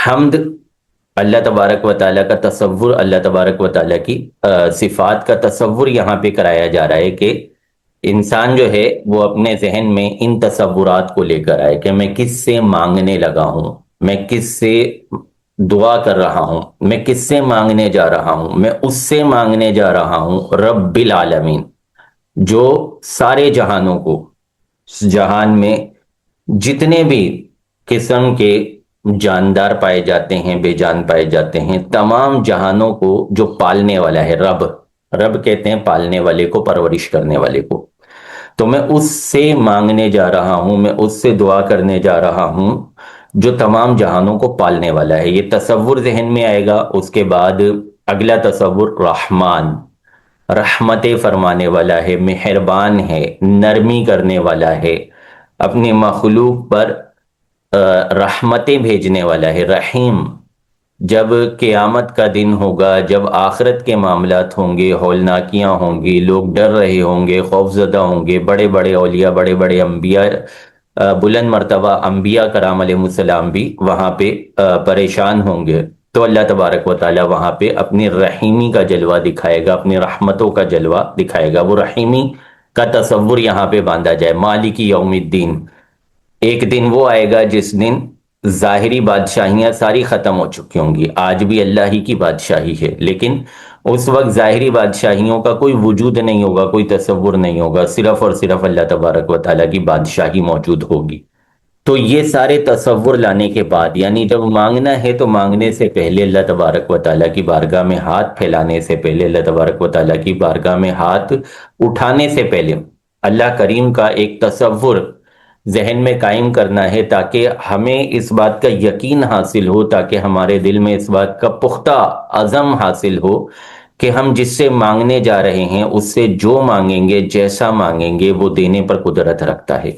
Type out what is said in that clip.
حمد اللہ تبارک و تعالیٰ کا تصور، اللہ تبارک و تعالیٰ کی صفات کا تصور یہاں پہ کرایا جا رہا ہے کہ انسان جو ہے وہ اپنے ذہن میں ان تصورات کو لے کر آئے کہ میں کس سے مانگنے لگا ہوں، میں کس سے دعا کر رہا ہوں، میں کس سے مانگنے جا رہا ہوں، میں اس سے مانگنے جا رہا ہوں رب العالمین، جو سارے جہانوں کو، جہان میں جتنے بھی قسم کے جاندار پائے جاتے ہیں، بے جان پائے جاتے ہیں، تمام جہانوں کو جو پالنے والا ہے، رب رب کہتے ہیں پالنے والے کو، پرورش کرنے والے کو، تو میں اس سے مانگنے جا رہا ہوں، میں اس سے دعا کرنے جا رہا ہوں جو تمام جہانوں کو پالنے والا ہے۔ یہ تصور ذہن میں آئے گا۔ اس کے بعد اگلا تصور رحمان، رحمتیں فرمانے والا ہے، مہربان ہے، نرمی کرنے والا ہے، اپنی مخلوق پر رحمتیں بھیجنے والا ہے، رحیم۔ جب قیامت کا دن ہوگا، جب آخرت کے معاملات ہوں گے، ہولناکیاں ہوں گی، لوگ ڈر رہے ہوں گے، خوف زدہ ہوں گے، بڑے بڑے اولیاء، بڑے بڑے انبیاء، بلند مرتبہ انبیاء کرام علیہ السلام بھی وہاں پہ پریشان ہوں گے، تو اللہ تبارک و تعالی وہاں پہ اپنی رحیمی کا جلوہ دکھائے گا، اپنی رحمتوں کا جلوہ دکھائے گا۔ وہ رحیمی کا تصور یہاں پہ باندھا جائے۔ مالک یوم الدین، ایک دن وہ آئے گا جس دن ظاہری بادشاہیاں ساری ختم ہو چکی ہوں گی۔ آج بھی اللہ ہی کی بادشاہی ہے، لیکن اس وقت ظاہری بادشاہیوں کا کوئی وجود نہیں ہوگا، کوئی تصور نہیں ہوگا، صرف اور صرف اللہ تبارک و تعالیٰ کی بادشاہی موجود ہوگی۔ تو یہ سارے تصور لانے کے بعد، یعنی جب مانگنا ہے تو مانگنے سے پہلے اللہ تبارک و تعالیٰ کی بارگاہ میں ہاتھ پھیلانے سے پہلے، اللہ تبارک و تعالیٰ کی بارگاہ میں ہاتھ اٹھانے سے پہلے اللہ کریم کا ایک تصور ذہن میں قائم کرنا ہے، تاکہ ہمیں اس بات کا یقین حاصل ہو، تاکہ ہمارے دل میں اس بات کا پختہ عزم حاصل ہو کہ ہم جس سے مانگنے جا رہے ہیں اس سے جو مانگیں گے، جیسا مانگیں گے، وہ دینے پر قدرت رکھتا ہے۔